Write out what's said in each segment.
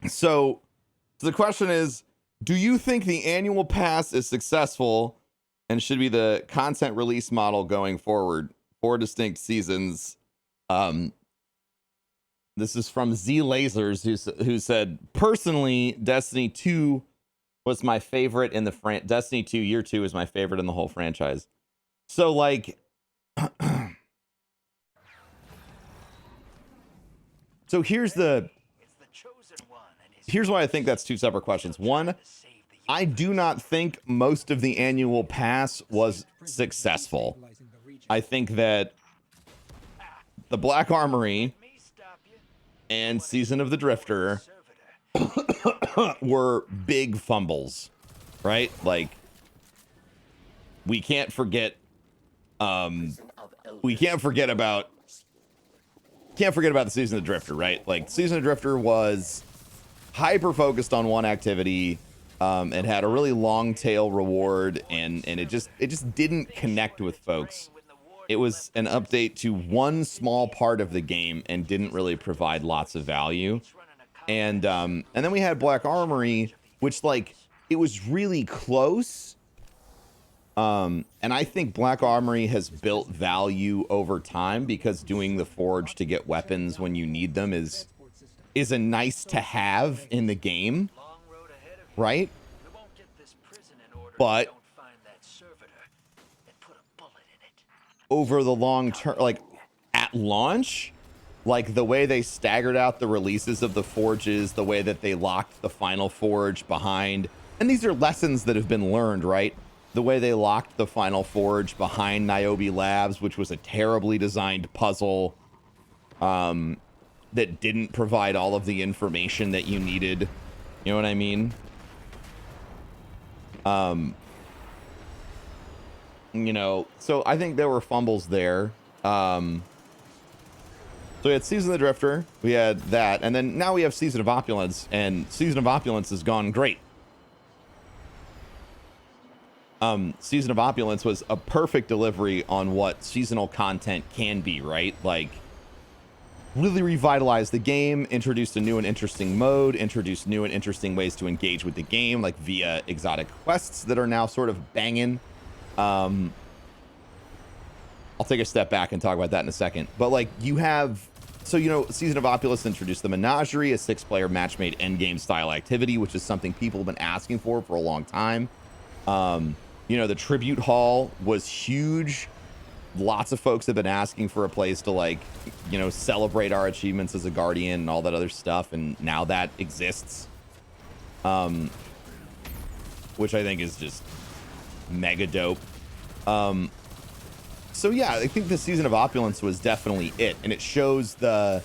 So the question is, do you think the annual pass is successful and should be the content release model going forward? 4 distinct seasons. This is from Z Lasers, who said, personally, Destiny 2 was my favorite in the Destiny 2 Year 2 is my favorite in the whole franchise. So, like, so here's why I think that's 2 separate questions. One, I do not think most of the annual pass was successful. I think that the Black Armory and Season of the Drifter were big fumbles, right? Like, we can't forget about the Season of the Drifter, right? Like, Season of the Drifter was hyper focused on one activity. It had a really long tail reward, and it just didn't connect with folks. It was an update to one small part of the game and didn't really provide lots of value. And then we had Black Armory, which, like, it was really close. And I think Black Armory has built value over time because doing the forge to get weapons when you need them is a nice to have in the game, right? But over the long term, like at launch, like the way they staggered out the releases of the forges, the way that they locked the final forge behind, and these are lessons that have been learned, right? The way they locked the final forge behind Niobe Labs, which was a terribly designed puzzle that didn't provide all of the information that you needed. You know what I mean? You know, so I think there were fumbles there. So we had Season of the Drifter, we had that, and then now we have Season of Opulence, and Season of Opulence has gone great. Season of Opulence was a perfect delivery on what seasonal content can be, right? Like, really revitalized the game, introduced a new and interesting mode, introduced new and interesting ways to engage with the game, like via exotic quests that are now sort of banging. I'll take a step back and talk about that in a second. But, like, you have... So, you know, Season of Opulence introduced the Menagerie, a 6-player match-made endgame style activity, which is something people have been asking for a long time. You know, the Tribute Hall was huge. Lots of folks have been asking for a place to, like, you know, celebrate our achievements as a Guardian and all that other stuff, and now that exists. Which I think is just mega dope. So yeah, I think the Season of Opulence was definitely it, and it shows the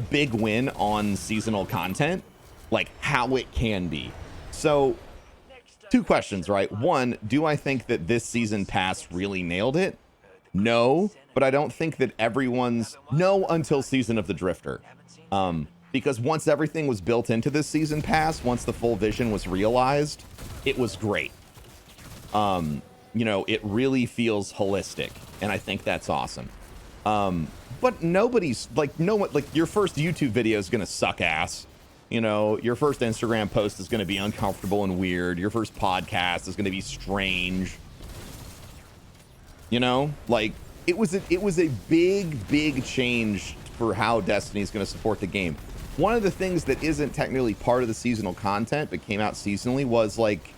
big win on seasonal content, like how it can be. So 2 questions, right? One, do I think that this season pass really nailed it? No, but I don't think that everyone's no until Season of the Drifter. Because once everything was built into this season pass, once the full vision was realized, it was great. You know, it really feels holistic, and I think that's awesome. But nobody's like, no one, like, your first YouTube video is gonna suck ass. You know, your first Instagram post is gonna be uncomfortable and weird. Your first podcast is gonna be strange. You know, like, it was a big change for how Destiny is going to support the game. One of the things that isn't technically part of the seasonal content but came out seasonally was, like,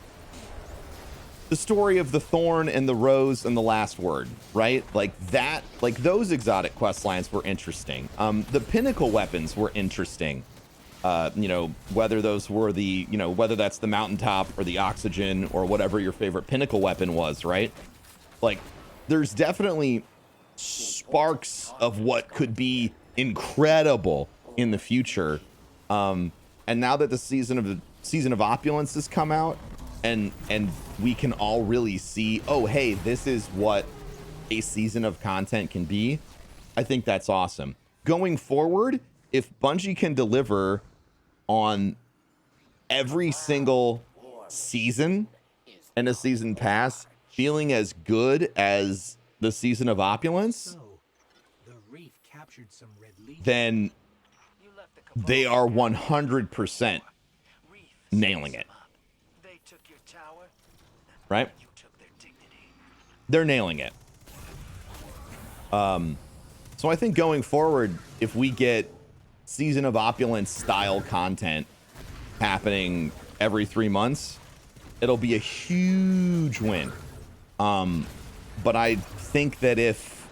the story of the Thorn and the Rose and the Last Word, right? Like that, like those exotic quest lines were interesting. The pinnacle weapons were interesting. You know, whether those were the, you know, whether that's the mountaintop or the oxygen or whatever your favorite pinnacle weapon was, right? Like, there's definitely sparks of what could be incredible in the future. And now that the Season of Opulence has come out, and we can all really see, oh, hey, this is what a season of content can be. I think that's awesome. Going forward, if Bungie can deliver on every single season and a season pass feeling as good as the Season of Opulence, then they are 100% nailing it. They took your tower, Right? you took their dignity. They're nailing it. So I think going forward, if we get Season of Opulence style content happening every 3 months, it'll be a huge win. But I think that if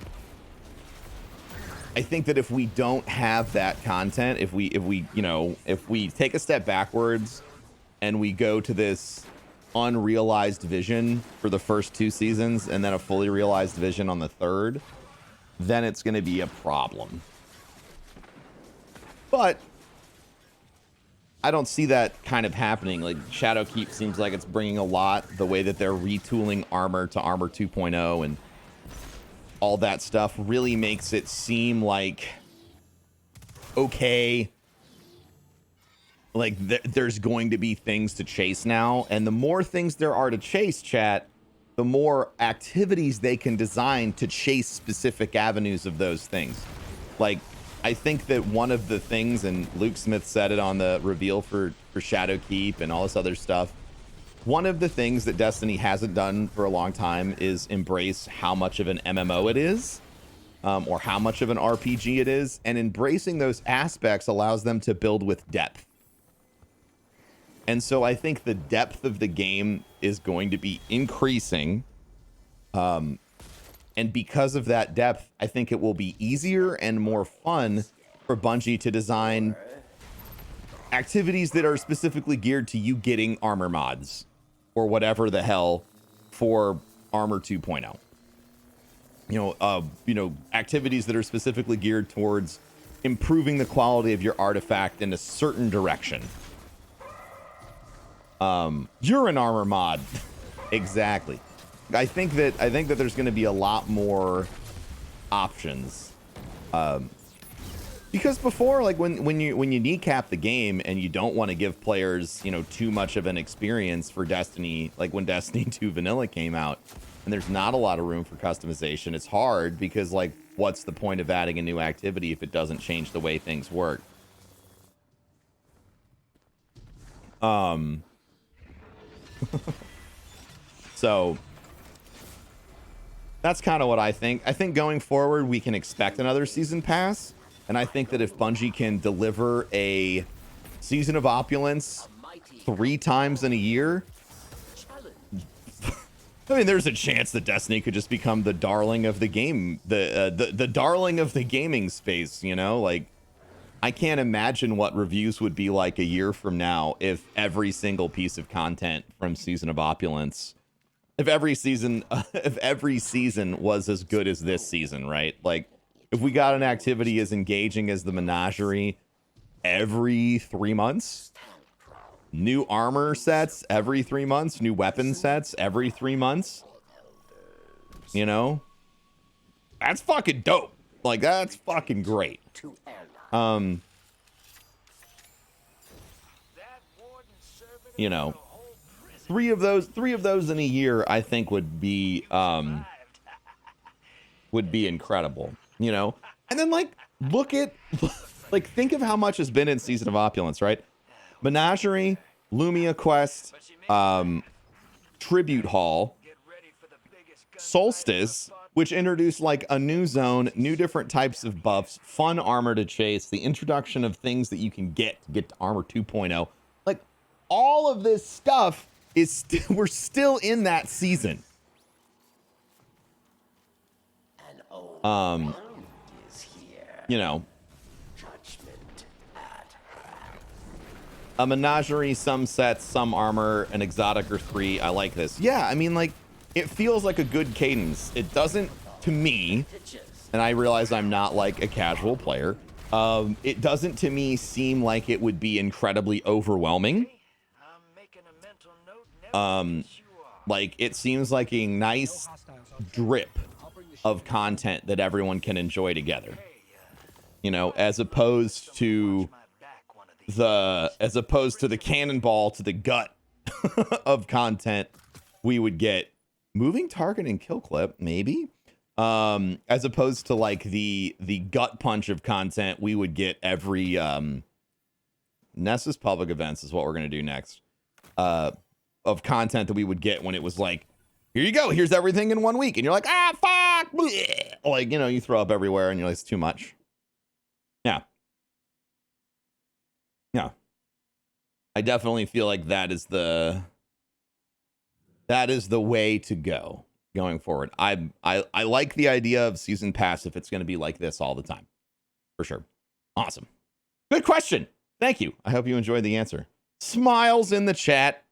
we don't have that content, if we take a step backwards and we go to this unrealized vision for the first 2 seasons and then a fully realized vision on the third, then it's going to be a problem. But I don't see that kind of happening. Like, Shadowkeep seems like it's bringing a lot, the way that they're retooling armor to armor 2.0 and all that stuff really makes it seem like, okay, like there's going to be things to chase now. And the more things there are to chase, chat, the more activities they can design to chase specific avenues of those things. Like, I think that one of the things, and Luke Smith said it on the reveal for Shadowkeep and all this other stuff, one of the things that Destiny hasn't done for a long time is embrace how much of an MMO it is, or how much of an RPG it is. And embracing those aspects allows them to build with depth. And so I think the depth of the game is going to be increasing. And because of that depth, I think it will be easier and more fun for Bungie to design activities that are specifically geared to you getting armor mods or whatever the hell for armor 2.0. Activities that are specifically geared towards improving the quality of your artifact in a certain direction. You're an armor mod. Exactly. I think that there's going to be a lot more options. Because before, like when you kneecap the game and you don't want to give players, too much of an experience for Destiny, like when Destiny 2 Vanilla came out, and there's not a lot of room for customization, it's hard because, like, what's the point of adding a new activity if it doesn't change the way things work? So that's kind of what I think. I think going forward, we can expect another season pass. And I think that if Bungie can deliver a Season of Opulence 3 times in a year, I mean, there's a chance that Destiny could just become the darling of the game, the darling of the gaming space, Like, I can't imagine what reviews would be like a year from now if every single piece of content from Season of Opulence, if every season was as good as this season, right? Like, if we got an activity as engaging as the Menagerie every 3 months, new armor sets every 3 months, new weapon sets every 3 months, that's fucking dope. Like, that's fucking great. Three of those in a year, I think would be incredible, And then, like, think of how much has been in Season of Opulence, right? Menagerie, Lumia Quest, Tribute Hall, Solstice, which introduced like a new zone, new different types of buffs, fun armor to chase, the introduction of things that you can get to armor 2.0. Like, all of this stuff is we're still in that season. A Menagerie, some sets, some armor, an exotic or 3. I like this. Yeah, I mean, like, it feels like a good cadence. It doesn't, to me, and I realize I'm not like a casual player, it doesn't to me seem like it would be incredibly overwhelming. Like, it seems like a nice drip of content that everyone can enjoy together. As opposed to the cannonball to the gut of content we would get. Moving target and kill clip, maybe. As opposed to like the gut punch of content we would get every Nessus public events is what we're gonna do next. of content that we would get when it was like, here you go, here's everything in 1 week, and you're like, ah, fuck, bleh. Like, you know, you throw up everywhere, and you're like, it's too much. Yeah. Yeah. I definitely feel like that is the way to go going forward. I like the idea of season pass if it's going to be like this all the time, for sure. Awesome. Good question. Thank you. I hope you enjoyed the answer. Smiles in the chat.